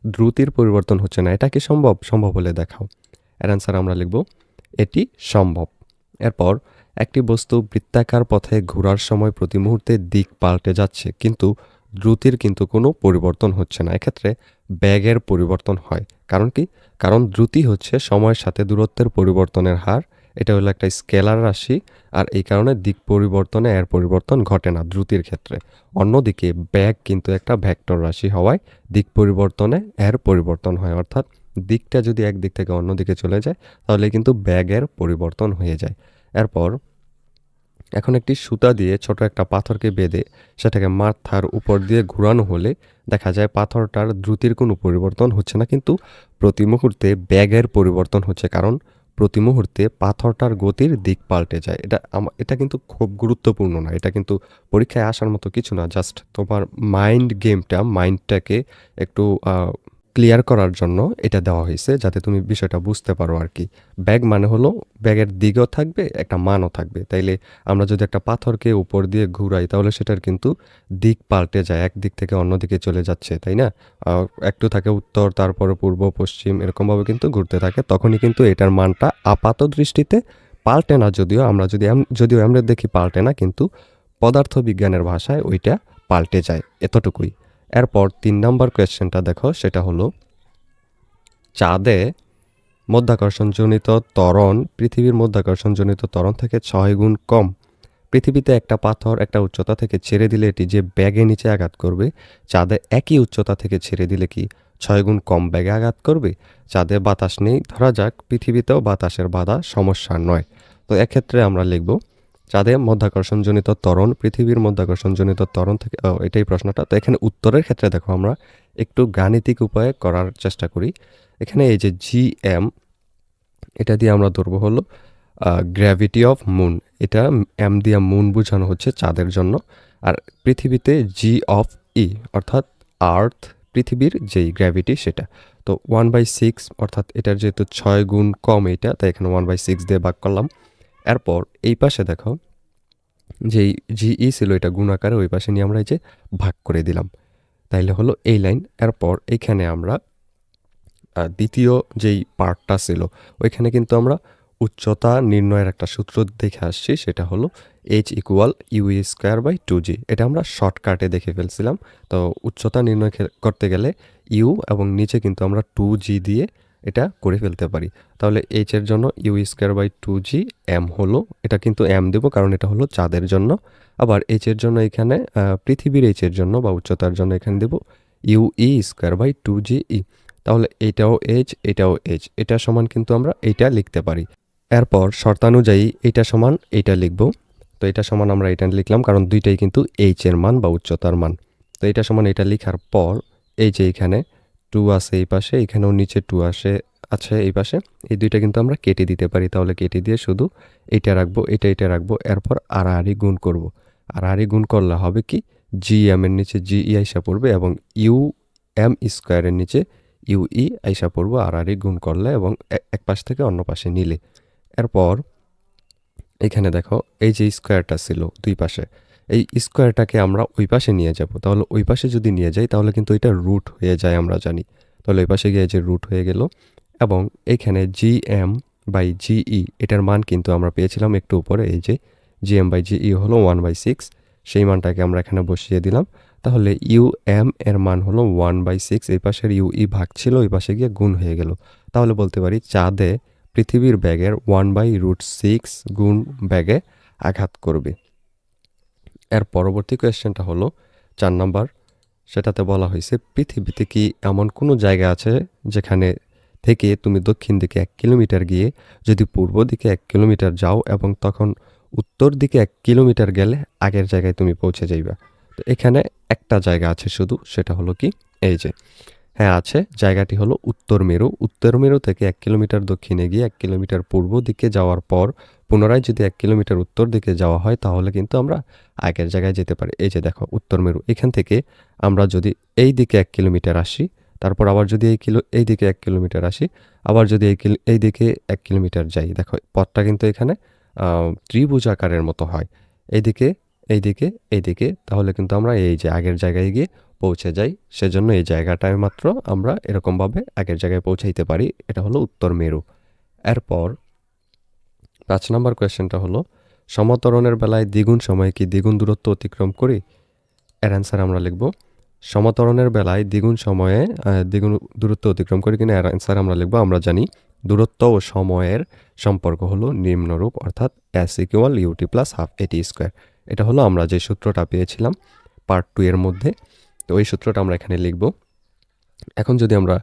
দ্রুতির পরিবর্তন হচ্ছে না, এটা কি সম্ভব? সম্ভব হলে দেখাও। এর অ্যান্সার আমরা লিখব এটি সম্ভব। এরপর একটি বস্তু বৃত্তাকার পথে ঘোরার সময় প্রতি মুহূর্তে দিক পাল্টে যাচ্ছে, কিন্তু দ্রুতির কিন্তু কোনো পরিবর্তন হচ্ছে না। এক্ষেত্রে ব্যাগের পরিবর্তন হয়। কারণ কি? কারণ দ্রুতি হচ্ছে সময়ের সাথে দূরত্বের পরিবর্তনের হার। এটা হলো একটা স্কেলার রাশি, আর এই কারণে দিক পরিবর্তনে এর পরিবর্তন ঘটে না দ্রুতির ক্ষেত্রে। অন্যদিকে ব্যাগ কিন্তু একটা ভেক্টর রাশি হওয়ায় দিক পরিবর্তনে এর পরিবর্তন হয়, অর্থাৎ দিকটা যদি এক দিক থেকে অন্য দিকে চলে যায় তাহলে কিন্তু ব্যাগের পরিবর্তন হয়ে যায়। এরপর এখন একটি সুতা দিয়ে ছোট একটা পাথরকে বেঁধে সেটাকে মাথার উপর দিয়ে ঘোরানো হলে দেখা যায় পাথরটার দ্রুতির কোনো পরিবর্তন হচ্ছে না, কিন্তু প্রতি মুহূর্তে ব্যাগের পরিবর্তন হচ্ছে, কারণ প্রতি মুহূর্তে পাথরটার গতির দিক পাল্টে যায়। এটা কিন্তু খুব গুরুত্বপূর্ণ না, এটা কিন্তু পরীক্ষায় আসার মতো কিছু না, জাস্ট তোমার মাইন্ডটাকে একটু ক্লিয়ার করার জন্য এটা দেওয়া হয়েছে, যাতে তুমি বিষয়টা বুঝতে পারো আর কি। ব্যাগ মানে হলো ব্যাগের দিকও থাকবে, একটা মানও থাকবে। তাইলে আমরা যদি একটা পাথরকে উপর দিয়ে ঘুরাই তাহলে সেটার কিন্তু দিক পাল্টে যায়, এক দিক থেকে অন্য দিকে চলে যাচ্ছে, তাই না? একটু থাকে উত্তর, তারপরে পূর্ব, পশ্চিম, এরকমভাবে কিন্তু ঘুরতে থাকে। তখনই কিন্তু এটার মানটা আপাত দৃষ্টিতে পাল্টে না, যদিও আমরা দেখি পাল্টে না, কিন্তু পদার্থবিজ্ঞানের ভাষায় ওইটা পাল্টে যায়, এতটুকুই। এরপর 3 নম্বর কোয়েশ্চেনটা দেখো, সেটা হলো চাঁদে মধ্যাকর্ষণজনিত ত্বরণ পৃথিবীর মধ্যাকর্ষণজনিত ত্বরণ থেকে 6 গুণ কম। পৃথিবীতে একটা পাথর একটা উচ্চতা থেকে ছেড়ে দিলে এটি যে ব্যাগে নিচে আঘাত করবে, চাঁদে একই উচ্চতা থেকে ছেড়ে দিলে কি 6 গুণ কম ব্যাগে আঘাত করবে? চাঁদে বাতাস নেই, ধরা যাক পৃথিবীতেও বাতাসের বাধা সমস্যা নয়। তো এক্ষেত্রে আমরা লিখব চাঁদে মধ্যাকর্ষণজনিত ত্বরণ পৃথিবীর মধ্যাকর্ষণজনিত ত্বরণ থেকে, এটাই প্রশ্নটা। তো এখানে উত্তরের ক্ষেত্রে দেখো আমরা একটু গাণিতিক উপায়ে করার চেষ্টা করি। এখানে এই যে GM, এটা দিয়ে আমরা ধরবো হলো গ্র্যাভিটি অফ মুন। এটা এম দিয়ে মুন বোঝানো হচ্ছে চাঁদের জন্য, আর পৃথিবীতে G(E) অর্থাৎ আর্থ, পৃথিবীর যেই গ্র্যাভিটি সেটা। তো 1/6 অর্থাৎ এটার যেহেতু 6 গুণ কম এইটা, তাই এখানে 1/6 দিয়ে ভাগ করলাম। এরপর এই পাশে দেখো যেই GE ছিল এটা গুণ আকারে, ওই পাশে নিয়ে আমরা এই যে ভাগ করে দিলাম। তাইলে হলো এই লাইন। এরপর এইখানে আমরা দ্বিতীয় যেই পার্টটা ছিল ওইখানে কিন্তু আমরা উচ্চতা নির্ণয়ের একটা সূত্র দেখে আসছি, সেটা হলো h equal u square by 2g। এটা আমরা শর্টকাটে দেখে ফেলছিলাম। তো উচ্চতা নির্ণয় করতে গেলে ইউ এবং নিচে কিন্তু আমরা 2g দিয়ে এটা করে ফেলতে পারি। তাহলে h এর জন্য you square by 2g, M হলো, এটা কিন্তু এম দেবো কারণ এটা হলো চাঁদের জন্য। আবার h এর জন্য এখানে পৃথিবীর h এর জন্য বা উচ্চতার জন্য এখানে দেবো ইউ ই স্কোয়ার বাই 2g ই। তাহলে এটাও এটাও এটা সমান কিন্তু আমরা এইটা লিখতে পারি। এরপর শর্তানুযায়ী এটা সমান এইটা লিখব। তো এটা সমান আমরা এটা লিখলাম কারণ দুইটাই কিন্তু এর মান বা উচ্চতার মান। তো এটা সমান এটা লিখার পর এই যে এখানে 2 আছে এই পাশে, এখানেও নিচে 2 আছে এই পাশে, এই দুইটা কিন্তু আমরা কেটে দিতে পারি। তাহলে কেটে দিয়ে শুধু এটা রাখবো, এটা রাখবো। এরপর আড়াআড়ি গুণ করব। আড়াআড়ি গুণ করলে হবে কি, জি এম এর নিচে জি ই আইসা পড়বে এবং ইউ এম স্কোয়ারের নিচে ইউ ই আইসা পড়বো আড়াআড়ি গুণ করলে এবং এক পাশ থেকে অন্য পাশে নিলে। এরপর এখানে দেখো এই যে স্কোয়ারটা ছিল দুই পাশে, এই স্কোয়ারটাকে আমরা ওই পাশে নিয়ে যাব। তাহলে ওই পাশে যদি নিয়ে যাই তাহলে কিন্তু এটা রুট হয়ে যায়, আমরা জানি। তাহলে ওই পাশে গিয়ে যে রুট হয়ে গেল এবং এখানে জি এম বাই জিই এটার মান কিন্তু আমরা পেয়েছিলাম একটু উপরে, এই যে জি এম বাই জিই হলো 1/6, সেই মানটাকে আমরা এখানে বসিয়ে দিলাম। তাহলে ইউ এম এর মান হলো 1/6, এই পাশের ইউ ই ভাগ ছিল ওই পাশে গিয়ে গুণ হয়ে গেল। তাহলে বলতে পারি চাঁদে পৃথিবীর ব্যাগের 1/√6 গুণ ব্যাগে আঘাত করবে। এর পরবর্তী কোয়েশ্চেনটা হলো 4 নম্বর। সেটাতে বলা হয়েছে পৃথিবীতে কি এমন কোনো জায়গা আছে যেখানে থেকে তুমি দক্ষিণ দিকে 1 কিলোমিটার গিয়ে যদি পূর্ব দিকে 1 কিলোমিটার যাও এবং তখন উত্তর দিকে 1 কিলোমিটার গেলে আগের জায়গায় তুমি পৌঁছে যাইবা। তো এখানে একটা জায়গা আছে শুধু, সেটা হলো কি, এই যে হ্যাঁ আছে, জায়গাটি হলো উত্তর মেরু। উত্তর মেরু থেকে 1 কিলোমিটার দক্ষিণে গিয়ে 1 কিলোমিটার পূর্ব দিকে যাওয়ার পর পুনরায় যদি 1 কিলোমিটার উত্তর দিকে যাওয়া হয় তাহলে কিন্তু আমরা আগের জায়গায় যেতে পারি। এই যে দেখো উত্তর মেরু, এখান থেকে আমরা যদি এই দিকে 1 কিলোমিটার আসি, তারপর আবার যদি এই দিকে 1 কিলোমিটার আসি, আবার যদি এই দিকে 1 কিলোমিটার যাই, দেখো পথটা কিন্তু এখানে ত্রিভুজ আকারের মতো হয়, এইদিকে এইদিকে এইদিকে। তাহলে কিন্তু আমরা এই যে আগের জায়গায় গিয়ে পৌঁছে যাই। সেজন্য এই জায়গাটায় মাত্র আমরা এরকমভাবে আগের জায়গায় পৌঁছাইতে পারি। এটা হলো উত্তর মেরু। এরপর 5 নম্বর কোয়েশ্চেনটা হলো সমতরণের বেলায় দ্বিগুণ সময়ে কি দ্বিগুণ দূরত্ব অতিক্রম করি? এর অ্যান্সার আমরা লিখব সমতরণের বেলায় দ্বিগুণ সময়ে দ্বিগুণ দূরত্ব অতিক্রম করি কিনা, এর অ্যান্সার আমরা লিখব আমরা জানি দূরত্ব ও সময়ের সম্পর্ক হলো নিম্নরূপ, অর্থাৎ s equal u t plus half a t square. এটা হলো আমরা যে সূত্রটা পেয়েছিলাম পার্ট 2 এর মধ্যে। তো ওই সূত্রটা আমরা এখানে লিখব। এখন যদি আমরা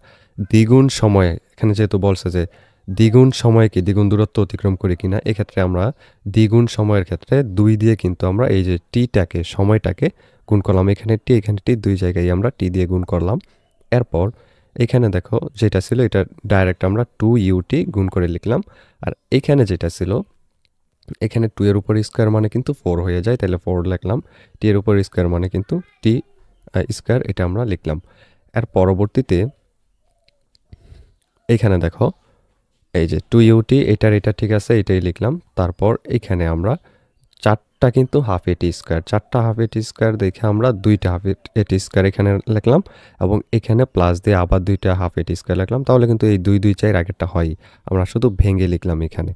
দ্বিগুণ সময়ে, এখানে যেহেতু বলছে যে দ্বিগুণ সময়ে কি দ্বিগুণ দূরত্ব অতিক্রম করি কিনা, এক্ষেত্রে আমরা দ্বিগুণ সময়ের ক্ষেত্রে 2 দিয়ে কিন্তু আমরা এই যে টিটাকে সময়টাকে গুণ করলাম, এখানে টি দুই জায়গায় আমরা টি দিয়ে গুণ করলাম। এরপর এখানে দেখো যেটা ছিল এটা ডাইরেক্ট আমরা 2ut গুণ করে লিখলাম। আর এখানে যেটা ছিল এখানে 2 এর উপর স্কোয়ার মানে কিন্তু 4 হয়ে যায়, তাহলে 4 লিখলাম। টি এর উপর স্কোয়ার মানে কিন্তু টি স্কোয়ার, এটা আমরা লিখলাম। এর পরবর্তীতে এখানে দেখো এই যে 2ut, এটা ঠিক আছে, এটাই লিখলাম। তারপর এখানে আমরা 4টা কিন্তু হাফ এটি স্কোয়ার, 4টা হাফ এটি স্কোয়ার দেখে আমরা 2টা হাফ এটি স্কোয়ার এখানে লিখলাম এবং এখানে প্লাস দিয়ে আবার 2টা হাফ এটি স্কোয়ার লিখলাম। তাহলে কিন্তু এই 2 2 4 আগেরটা হয়, আমরা শুধু ভেঙে লিখলাম এখানে।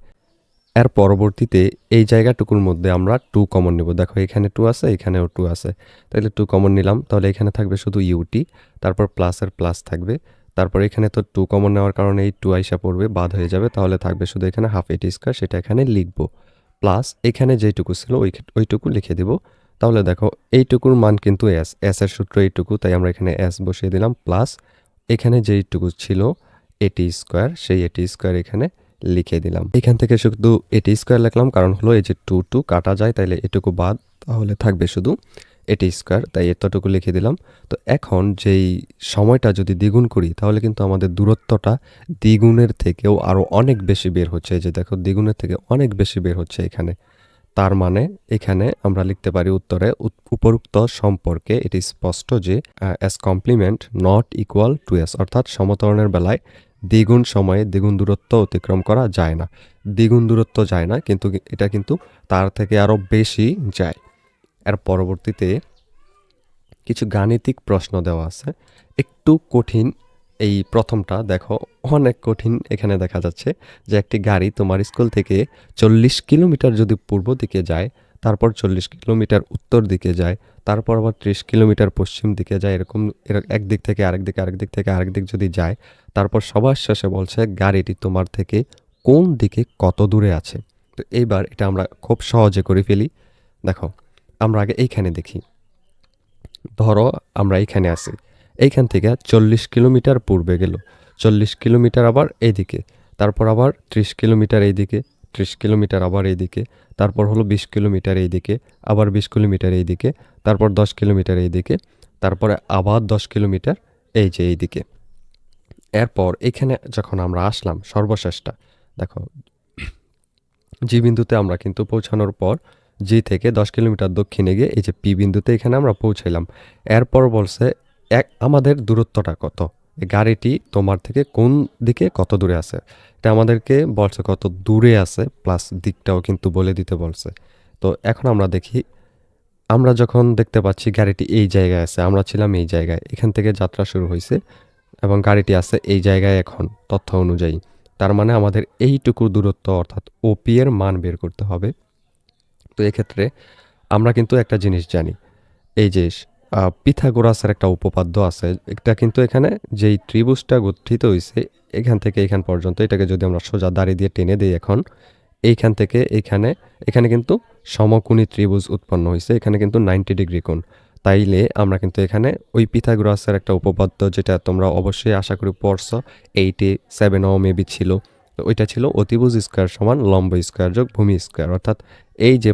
এর পরবর্তীতে এই জায়গাটুকুর মধ্যে আমরা 2 কমন নেব। দেখো এখানে 2 আছে, এখানেও 2 আছে, তাহলে 2 কমন নিলাম। তাহলে এখানে থাকবে শুধু ইউটি, তারপর প্লাসের প্লাস থাকবে, তারপর এখানে তো 2 কমন নেওয়ার কারণে এই 2 আইসা পড়বে, বাদ হয়ে যাবে। তাহলে থাকবে শুধু এখানে হাফ এটি স্কোয়ার, সেটা এখানে লিখব। প্লাস এখানে যেইটুকু ছিল ওইটুকু লিখে দিব। তাহলে দেখো এইটুকুর মান কিন্তু এস এর সূত্র এইটুকু, তাই আমরা এখানে এস বসিয়ে দিলাম। প্লাস এখানে যেইটুকু ছিল এটি স্কোয়ার, সেই এটি স্কোয়ার এখানে লিখে দিলাম। এখান থেকে শুধু এটি স্কোয়ার লিখলাম কারণ হলো এই যে 2 কাটা যায়, তাইলে এটুকু বাদ, তাহলে থাকবে শুধু এটি স্কোয়ার, তাই এতটুকু লিখে দিলাম। তো এখন যেই সময়টা যদি দ্বিগুণ করি তাহলে কিন্তু আমাদের দূরত্বটা দ্বিগুণের থেকেও আরও অনেক বেশি বের হচ্ছে। এই যে দেখো দ্বিগুণের থেকে অনেক বেশি বের হচ্ছে এখানে। তার মানে এখানে আমরা লিখতে পারি উত্তরে উপরোক্ত সম্পর্কে এটি স্পষ্ট যে s complement not equal to s, অর্থাৎ সমতরণের বেলায় দ্বিগুণ সময়ে দ্বিগুণ দূরত্ব অতিক্রম করা যায় না। দ্বিগুণ দূরত্ব যায় না, কিন্তু এটা কিন্তু তার থেকে আরও বেশি যায়। এর পরবর্তীতে কিছু গাণিতিক প্রশ্ন দেওয়া আছে, একটু কঠিন। এই প্রথমটা দেখো, অনেক কঠিন। এখানে দেখা যাচ্ছে যে একটি গাড়ি তোমার স্কুল থেকে 40 কিলোমিটার যদি পূর্ব দিকে যায়, তারপর 40 কিলোমিটার উত্তর দিকে যায়, তারপর আবার 30 কিলোমিটার পশ্চিম দিকে যায়, এরকম একদিক থেকে আরেক দিকে, আরেক দিক থেকে আরেক দিক যদি যায়, তারপর সবার শেষে বলছে গাড়িটি তোমার থেকে কোন দিকে কত দূরে আছে। তো এইবার এটা আমরা খুব সহজে করে ফেলি। দেখো, আমরা আগে এইখানে দেখি। ধরো আমরা এইখানে আছি, এইখান থেকে 40 কিলোমিটার পূর্বে গেল, 40 কিলোমিটার আবার এইদিকে, তারপর আবার 30 কিলোমিটার এইদিকে, 30 কিলোমিটার আবার এইদিকে, তারপর হলো 20 কিলোমিটার এইদিকে, আবার 20 কিলোমিটার এইদিকে, তারপর 10 কিলোমিটার এইদিকে, তারপরে আবার 10 কিলোমিটার এই যে এইদিকে। এরপর এখানে যখন আমরা আসলাম সর্বশেষটা, দেখো জি বিন্দুতে আমরা কিন্তু পৌঁছানোর পর জি থেকে 10 কিলোমিটার দক্ষিণে গিয়ে এই যে পি বিন্দুতে এখানে আমরা পৌঁছাইলাম। এরপর বলছে আমাদের দূরত্বটা কত, গাড়িটি তোমার থেকে কোন দিকে কত দূরে আছে। এটা আমাদেরকে বলছে কত দূরে আছে, প্লাস দিকটাও কিন্তু বলে দিতে বলছে। তো এখন আমরা দেখি, আমরা যখন দেখতে পাচ্ছি গাড়িটি এই জায়গায় আছে, আমরা ছিলাম এই জায়গায়, এখান থেকে যাত্রা শুরু হয়েছে এবং গাড়িটি আছে এই জায়গায় এখন তথ্য অনুযায়ী। তার মানে আমাদের এইটুকু দূরত্ব অর্থাৎ ওপি এর মান বের করতে হবে। তো এক্ষেত্রে আমরা কিন্তু একটা জিনিস জানি, এই যে পিথাগোরাসের একটা উপপাদ্য আছে, এটা কিন্তু এখানে যেই ত্রিভুজটা গঠিত হয়েছে এখান থেকে এখান পর্যন্ত, এটাকে যদি আমরা সোজা দাড়ি দিয়ে টেনে দিই এখন, এইখান থেকে এখানে, এখানে কিন্তু সমকোণী ত্রিভুজ উৎপন্ন হয়েছে, এখানে কিন্তু 90 ডিগ্রি কোণ। তাইলে আমরা কিন্তু এখানে ওই পিথাগোরাসের একটা উপপাদ্য, যেটা তোমরা অবশ্যই আশা করি পড়ছো, 87ও মেবি ছিল, তো ওইটা ছিল অতিভুজ স্কোয়ার সমান লম্ব স্কোয়ার যোগ ভূমি স্কোয়ার। অর্থাৎ এই যে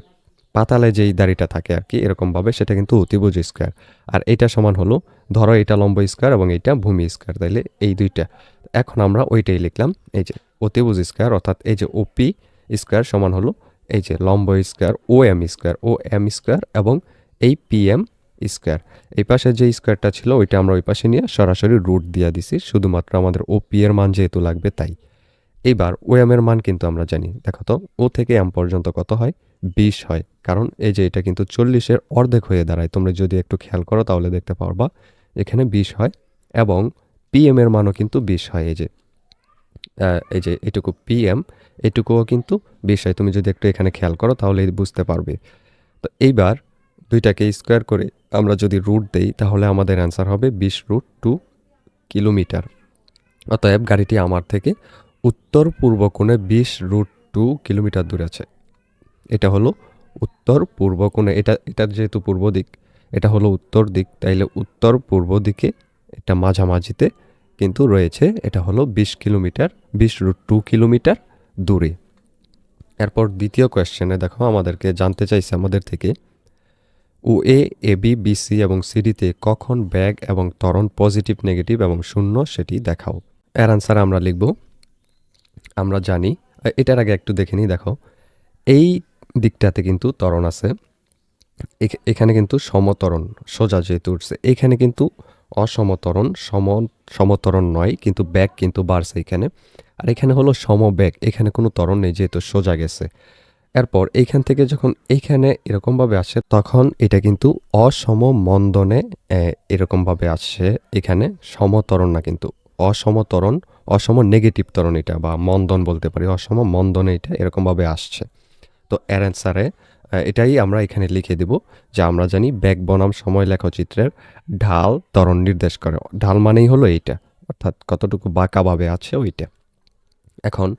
পাতালে যেই দাড়িটা থাকে আর কি এরকমভাবে, সেটা কিন্তু অতিভুজ স্কোয়ার। আর এটা সমান হলো, ধরো এটা লম্ব স্কোয়ার এবং এটা ভূমি স্কোয়ার, তাইলে এই দুইটা। এখন আমরা ওইটাই লিখলাম, এই যে অতিভুজ স্কোয়ার, অর্থাৎ এই যে ওপি স্কোয়ার সমান হলো এই যে লম্ব স্কোয়ার ও এম স্কোয়ার এবং এই পি এম স্কোয়ার। এই পাশে যে স্কোয়ারটা ছিল ওইটা আমরা ওই পাশে নিয়ে সরাসরি রুট দিয়ে দিছি, শুধুমাত্র আমাদের ওপি এর মান যেহেতু লাগবে তাই। এইবার ও এম এর মান কিন্তু আমরা জানি, দেখো তো ও থেকে এম পর্যন্ত কত হয়, 20 হয়, কারণ এই যে এটা কিন্তু 40-এর অর্ধেক হয়ে দাঁড়ায়। তোমরা যদি একটু খেয়াল করো তাহলে দেখতে পারবা এখানে 20 হয়, এবং পি এম এর মানও কিন্তু 20 হয়। এই যে এটুকু পি এম, এটুকুও কিন্তু 20 হয়। তুমি যদি একটু এখানে খেয়াল করো তাহলে বুঝতে পারবে। তো এইবার দুইটাকে স্কোয়ার করে আমরা যদি রুট দেই, তাহলে আমাদের অ্যান্সার হবে 20√2 কিলোমিটার। অতএব গাড়িটি আমার থেকে উত্তর পূর্ব কোণে 20√2 কিলোমিটার দূরে আছে। এটা হলো উত্তর পূর্ব কোণে, এটার যেহেতু পূর্ব দিক, এটা হলো উত্তর দিক, তাইলে উত্তর পূর্ব দিকে এটা মাঝামাঝিতে কিন্তু রয়েছে, এটা হলো 20 কিলোমিটার, 20√2 কিলোমিটার দূরে। এরপর দ্বিতীয় কোয়েশ্চেনে দেখো আমাদেরকে জানতে চাইছে আমাদের থেকে, ও এ বি বি সি এবং সিডিতে কখন ব্যাগ এবং ত্বরণ পজিটিভ, নেগেটিভ এবং শূন্য সেটি দেখাও। এর আনসার আমরা লিখব, আমরা জানি। এটার আগে একটু দেখে নিই। দেখো এই দিকটাতে কিন্তু ত্বরণ আছে, এখানে কিন্তু সমত্বরণ সোজা যেহেতু উঠছে, এখানে কিন্তু অসমত্বরণ, সমত্বরণ নয়, কিন্তু ব্যাগ কিন্তু বাড়ছে এখানে। আর এখানে হলো সমবেগ, এখানে কোনো ত্বরণ নেই যেহেতু সোজা গেছে। এরপর এইখান থেকে যখন এইখানে এরকমভাবে আসে, তখন এটা কিন্তু অসম মন্দনে এরকমভাবে আসছে, এখানে সমত্বরণ না, কিন্তু অসমত্বরণ, অসম নেগেটিভ ত্বরণ এটা, বা মন্দন বলতে পারি, অসম মন্দনে এটা এরকমভাবে আসছে। তো এর অ্যান্সারে এটাই আমরা এখানে লিখে দেব, যে আমরা জানি ব্যাগ বনাম সময় লেখচিত্রের ঢাল ত্বরণ নির্দেশ করে। ঢাল মানেই হলো এইটা, অর্থাৎ কতটুকু বাঁকাভাবে আছে ওইটা। এখন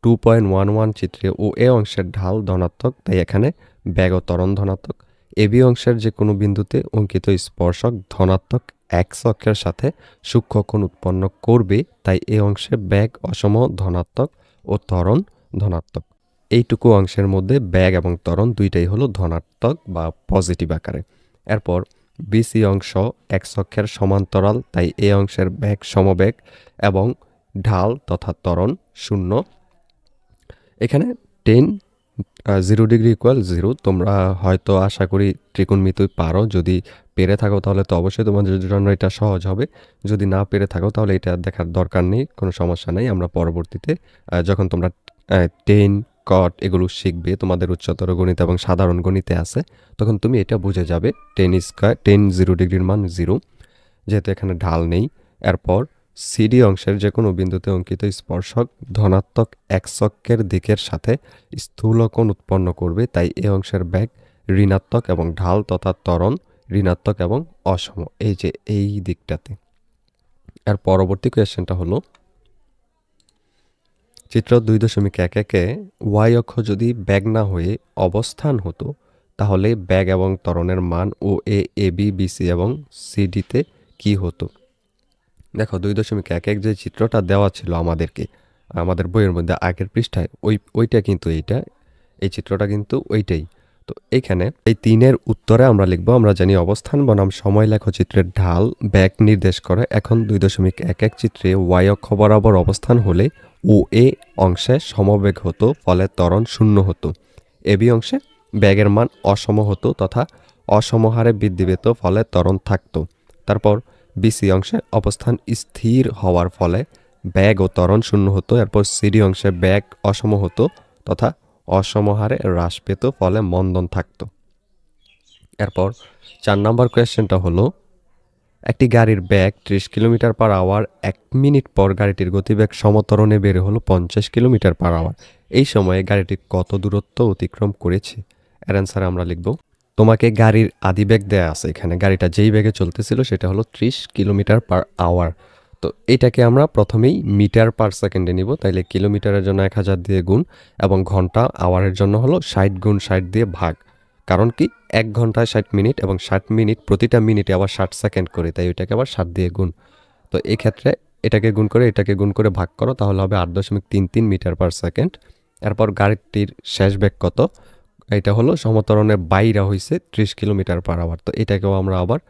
2.11 চিত্রে ও এ অংশের ঢাল ধনাত্মক, তাই এখানে ব্যাগ ও ত্বরণ ধনাত্মক। এ বি অংশের যে কোনো বিন্দুতে অঙ্কিত স্পর্শক ধনাত্মক এক্স অক্ষের সাথে সূক্ষ্ম কোণ উৎপন্ন করবে, তাই এ অংশে ব্যাগ অসম ধনাত্মক ও ত্বরণ ধনাত্মক। এইটুকু অংশের মধ্যে ব্যাগ এবং ত্বরণ দুইটাই হলো ধনাত্মক বা পজিটিভ আকারে। এরপর বিসি অংশ এক্স অক্ষের সমান্তরাল, তাই এ অংশের ব্যাগ সমবেগ এবং ঢাল তথা ত্বরণ শূন্য। এখানে 0 ডিগ্রি ইকুয়াল 0। তোমরা হয়তো আশা করি ত্রিকোণমিতি পারো, যদি পেরে থাকো তাহলে তো অবশ্যই তোমাদের জন্য এটা সহজ হবে। যদি না পেরে থাকো তাহলে এটা দেখার দরকার নেই, কোনো সমস্যা নেই। আমরা পরবর্তীতে যখন তোমরা 10 কট এগুলো শিখবে, তোমাদের উচ্চতর গণিত এবং সাধারণ গণিতে আছে, তখন তুমি এটা বুঝে যাবে 10 স্কয়ার 10 ডিগ্রির মান 0, যেহেতু এখানে ঢাল নেই। এরপর সিডি অংশের যে কোনো বিন্দুতে অঙ্কিত স্পর্শক ধনাত্মক এক্স অক্ষের দিকের সাথে স্থূল কোণ উৎপন্ন করবে, তাই এই অংশের বেগ ঋণাত্মক এবং ঢাল তথা ত্বরণ ঋণাত্মক এবং অসম, এই যে এই দিকটাতে। আর পরবর্তী কোয়েশ্চেনটা হলো চিত্র 2.11-এ ওয়াই অক্ষ যদি বেগ না হয়ে অবস্থান হতো, তাহলে বেগ এবং ত্বরণের মান ও এ বি বিসি এবং সিডিতে কি হতো। দেখো 2.11 যে চিত্রটা দেওয়া ছিল আমাদেরকে আমাদের বইয়ের মধ্যে আগের পৃষ্ঠায়, ওইটা কিন্তু এই চিত্রটা কিন্তু ওইটাই। তো এইখানে এই 3-এর উত্তরে আমরা লিখব, আমরা জানি অবস্থান বনাম সময় লেখ চিত্রের ঢাল বেগ নির্দেশ করে। এখন 2.11 চিত্রে ওয়াই অক্ষ বরাবর অবস্থান হলে ও এ অংশে সমবেগ হতো, ফলে ত্বরণ 0 হতো। এ বি অংশে বেগের মান অসম হতো তথা অসম হারে বৃদ্ধি পেত, ফলে ত্বরণ থাকতো। তারপর বিসি অংশে অবস্থান স্থির হওয়ার ফলে বেগ ও ত্বরণ 0 হতো। এরপর সিডি অংশে বেগ অসম হতো তথা অসম হারে হ্রাস পেত, ফলে মন্দন থাকতো। এরপর 4 নম্বর কোয়েশ্চেনটা হলো একটি গাড়ির বেগ 30 কিলোমিটার/আওয়ার, 1 মিনিট পর গাড়িটির গতিবেগ সমত্বরণে বেড়ে হলো 50 কিলোমিটার/আওয়ার। এই সময়ে গাড়িটি কত দূরত্ব অতিক্রম করেছে? এর অ্যান্সার আমরা লিখব, তোমাকে গাড়ির আদিবেগ দেয়া আছে, এখানে গাড়িটা যেই বেগে চলতেছিল সেটা হলো 30 কিলোমিটার/আওয়ার। তো এটাকে আমরা প্রথমেই মিটার পার সেকেন্ডে নিব, তাইলে কিলোমিটারের জন্য 1000 দিয়ে গুণ এবং ঘন্টা আওয়ারের জন্য হলো 60 গুণ 60 দিয়ে ভাগ। কারণ কি 1 ঘন্টায় 60 মিনিট এবং 60 মিনিট প্রতিটা মিনিটে আবার 60 সেকেন্ড করে, তাই ওইটাকে আবার 60 দিয়ে গুণ। তো এই ক্ষেত্রে এটাকে গুণ করে এটাকে গুণ করে ভাগ করো, তাহলে হবে 8.33 মিটার পার সেকেন্ড। এরপর গাড়িটির শেষ বেগ কত, এটা হলো সমত্বরণের বাইরে হয়েছে 30 কিলোমিটার/আওয়ার। তো এটাকেও আমরা আবার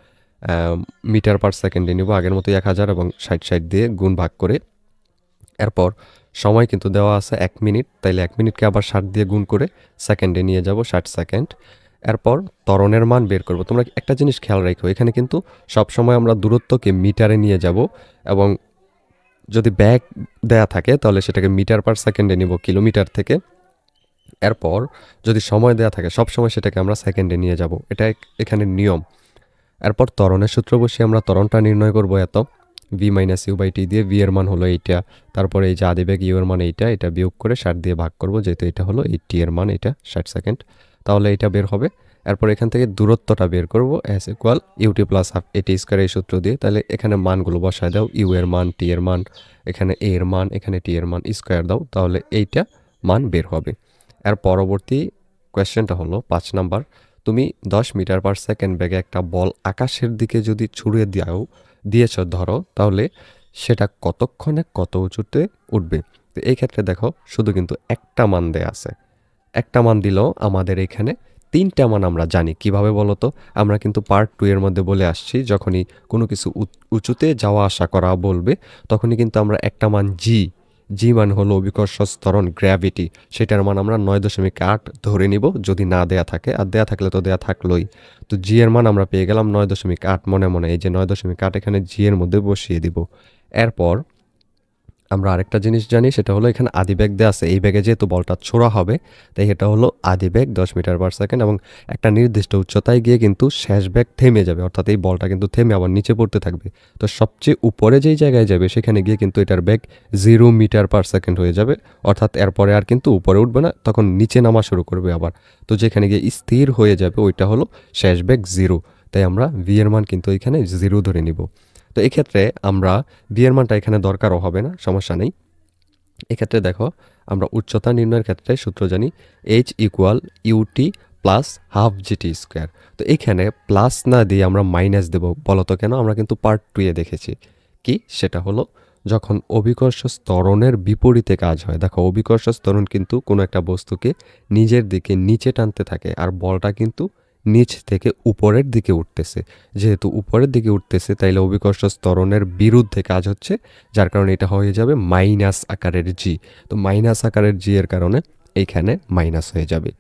মিটার পার সেকেন্ডে নিব, আগের মতো 1000 এবং 60 দিয়ে গুণ ভাগ করে। এরপর সময় কিন্তু দেওয়া আছে 1 মিনিট, তাইলে 1 মিনিটকে আবার 60 দিয়ে গুণ করে সেকেন্ডে নিয়ে যাব, 60 সেকেন্ড। এরপর ত্বরণের মান বের করব। তোমরা একটা জিনিস খেয়াল রাখো, এখানে কিন্তু সবসময় আমরা দূরত্বকে মিটারে নিয়ে যাব এবং যদি ব্যাগ দেয়া থাকে তাহলে সেটাকে মিটার পার সেকেন্ডে নিব কিলোমিটার থেকে। এরপর যদি সময় দেয়া থাকে সবসময় সেটাকে আমরা সেকেন্ডে নিয়ে যাব, এটা এখানে নিয়ম। এরপর ত্বরণের সূত্র বসিয়ে আমরা ত্বরণটা নির্ণয় করব এত v - u/t দিয়ে। v এর মান হলো এইটা, তারপরে এই যে আদিবেগ u এর মান এইটা, এটা বিয়োগ করে 60 দিয়ে ভাগ করব, যেহেতু এটা হলো এই t এর মান, এটা 60 সেকেন্ড, তাহলে এটা বের হবে। এরপর এখান থেকে দূরত্বটা বের করব, s = ut + ½ at² এই সূত্র দিয়ে। তাহলে এখানে মানগুলো বসায় দাও, u এর মান, t এর মান, এখানে a এর মান, এখানে t এর মান, স্কয়ার দাও, তাহলে এইটা মান বের হবে। এর পরবর্তী কোয়েশ্চেনটা হলো 5 নাম্বার, তুমি 10 মিটার পার সেকেন্ড বেগে একটা বল আকাশের দিকে যদি ছুড়ে দিয়েছ ধরো, তাহলে সেটা কতক্ষণে কত উঁচুতে উঠবে। তো এই ক্ষেত্রে দেখো শুধু কিন্তু একটা মান দেয়া আছে, একটা মান দিলেও আমাদের এখানে 3টা মান আমরা জানি। কিভাবে বলো তো, আমরা কিন্তু পার্ট 2 এর মধ্যে বলে আসছি, যখনই কোনো কিছু উঁচুতে যাওয়া আসা করা বলবে তখনই কিন্তু আমরা একটা মান জি মান হলো অভিকর্ষ ত্বরণ গ্র্যাভিটি, সেটার মান আমরা 9.8 ধরে নিব যদি না দেয়া থাকে, আর দেয়া থাকলে তো দেয়া থাকলোই। তো জি এর মান আমরা পেয়ে গেলাম 9.8, মনে মনে এই যে 9.8 এখানে জি এর মধ্যে বসিয়ে দিব। এরপর আমরা আরেকটা জিনিস জানি, সেটা হলো এখানে আদিবেগ দেয়া আছে, এই বেগে যেহেতু বলটা ছোড়া হবে তাই এটা হলো আদিবেগ 10 মিটার পার সেকেন্ড, এবং একটা নির্দিষ্ট উচ্চতায় গিয়ে কিন্তু শেষ বেগ থেমে যাবে, অর্থাৎ এই বলটা কিন্তু থেমে আবার নিচে পড়তে থাকবে। তো সবচেয়ে উপরে যেই জায়গায় যাবে সেখানে গিয়ে কিন্তু এটার বেগ 0 মিটার পার সেকেন্ড হয়ে যাবে, অর্থাৎ এরপরে আর কিন্তু উপরে উঠবে না, তখন নিচে নামা শুরু করবে আবার। তো যেখানে গিয়ে স্থির হয়ে যাবে ওইটা হলো শেষ বেগ 0, তাই আমরা ভি এর মান কিন্তু এখানে 0 ধরে নিব। তো এক্ষেত্রে আমরা ভি এর মানটা এখানে দরকারও হবে না, সমস্যা নেই। এক্ষেত্রে দেখো আমরা উচ্চতা নির্ণয়ের ক্ষেত্রে সূত্র জানি h = ut + ½ gt²। তো এখানে প্লাস না দিয়ে আমরা মাইনাস দেব, বলতো কেন? আমরা কিন্তু পার্ট 2 এ দেখেছি কি, সেটা হলো যখন অভিকর্ষ ত্বরণের বিপরীতে কাজ হয়। দেখো অভিকর্ষ ত্বরণ কিন্তু কোনো একটা বস্তুকে নিজের দিকে নিচে টানতে থাকে, আর বলটা কিন্তু নিচ থেকে উপরের দিকে উঠতেছে। যেহেতু উপরের দিকে উঠতেছে তাইলে অভিকর্ষ ত্বরণের বিরুদ্ধে কাজ হচ্ছে, যার কারণে এটা হয়ে যাবে মাইনাস আকারের জি। তো মাইনাস আকারের জি এর কারণে এইখানে মাইনাস হয়ে যাবে।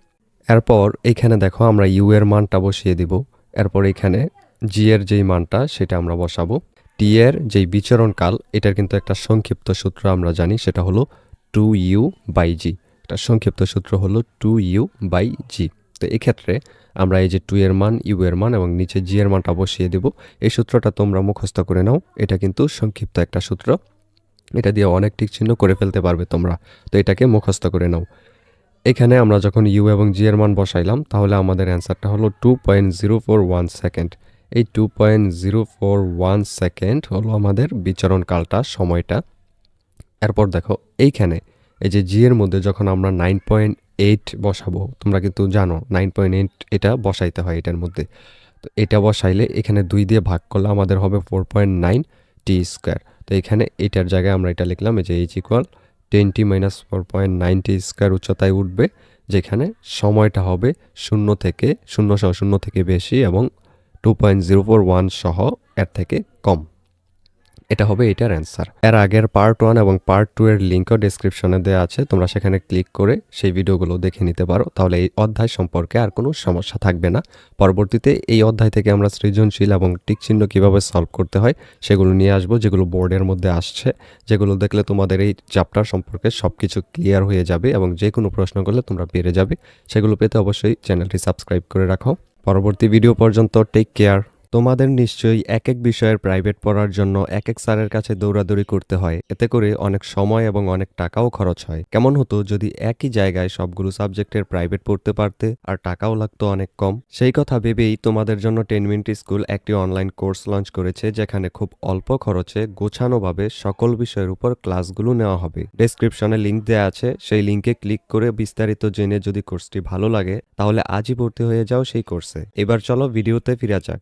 এরপর এইখানে দেখো আমরা ইউ এর মানটা বসিয়ে দিব। এরপর এখানে জি এর যেই মানটা সেটা আমরা বসাবো। টি এর যেই বিচরণ কাল, এটার কিন্তু একটা সংক্ষিপ্ত সূত্র আমরা জানি, সেটা হলো 2u/g। একটা সংক্ষিপ্ত সূত্র হলো 2u/g। তো এক্ষেত্রে আমরা এই যে 2 এর মান, u এর মান এবং নিচে g এর মানটা বসিয়ে দেব। এই সূত্রটা তোমরা মুখস্থ করে নাও। এটা কিন্তু সংক্ষিপ্ত একটা সূত্র, এটা দিয়ে অনেক টিক চিহ্ন করে ফেলতে পারবে তোমরা। তো এটাকে মুখস্থ করে নাও। এখানে আমরা যখন u এবং g এর মান বসাইলাম তাহলে আমাদের অ্যান্সারটা হলো 2.041 সেকেন্ড। এই 2.041 সেকেন্ড হলো আমাদের বিচরণ কালটা, সময়টা। এরপর দেখো এইখানে এই যে g এর মধ্যে যখন আমরা 9.8 বসাবো, তোমরা কিন্তু জানো 9.8 এটা বসাইতে হয় এটার মধ্যে। তো এটা বসাইলে এখানে 2 দিয়ে ভাগ করলে আমাদের হবে 4.9 টি স্কোয়ার। তো এখানে এটার জায়গায় আমরা এটা লিখলাম এই যে h ইকুয়াল 10t মাইনাস 4.9 টি স্কোয়ার উচ্চতায় উঠবে, যেখানে সময়টা হবে 0 থেকে 0 সহ 0 থেকে বেশি এবং 2.041 সহ এর থেকে কম। এটা হবে এটার অ্যান্সার। এর আগের পার্ট 1 এবং পার্ট 2 এর লিঙ্কও ডেসক্রিপশনে দেওয়া আছে, তোমরা সেখানে ক্লিক করে সেই ভিডিওগুলো দেখে নিতে পারো। তাহলে এই অধ্যায় সম্পর্কে আর কোনো সমস্যা থাকবে না। পরবর্তীতে এই অধ্যায় থেকে আমরা সৃজনশীল এবং টিক চিহ্ন কীভাবে সলভ করতে হয় সেগুলো নিয়ে আসবো, যেগুলো বোর্ডের মধ্যে আসছে, যেগুলো দেখলে তোমাদের এই চ্যাপ্টার সম্পর্কে সব কিছু ক্লিয়ার হয়ে যাবে এবং যে কোনো প্রশ্ন করলে তোমরা পেরে যাবে। সেগুলো পেতে অবশ্যই চ্যানেলটি সাবস্ক্রাইব করে রাখো। পরবর্তী ভিডিও পর্যন্ত টেক কেয়ার। তোমাদের নিশ্চয়ই এক এক বিষয়ের প্রাইভেট পড়ার জন্য এক এক স্যারের কাছে দৌড়াদৌড়ি করতে হয়, এতে করে অনেক সময় এবং অনেক টাকাও খরচ হয়। কেমন হতো যদি একই জায়গায় সবগুলো সাবজেক্টের প্রাইভেট পড়তে পারতে আর টাকাও লাগতো অনেক কম। সেই কথা ভেবেই তোমাদের জন্য 10 মিনিট স্কুল একটি অনলাইন কোর্স লঞ্চ করেছে, যেখানে খুব অল্প খরচে গোছানোভাবে সকল বিষয়ের উপর ক্লাসগুলো নেওয়া হবে। ডেসক্রিপশনে লিংক দেওয়া আছে, সেই লিংকে ক্লিক করে বিস্তারিত জেনে যদি কোর্সটি ভালো লাগে তাহলে আজই ভর্তি হয়ে যাও সেই কোর্সে। এবার চলো ভিডিওতে ফিরে যাক।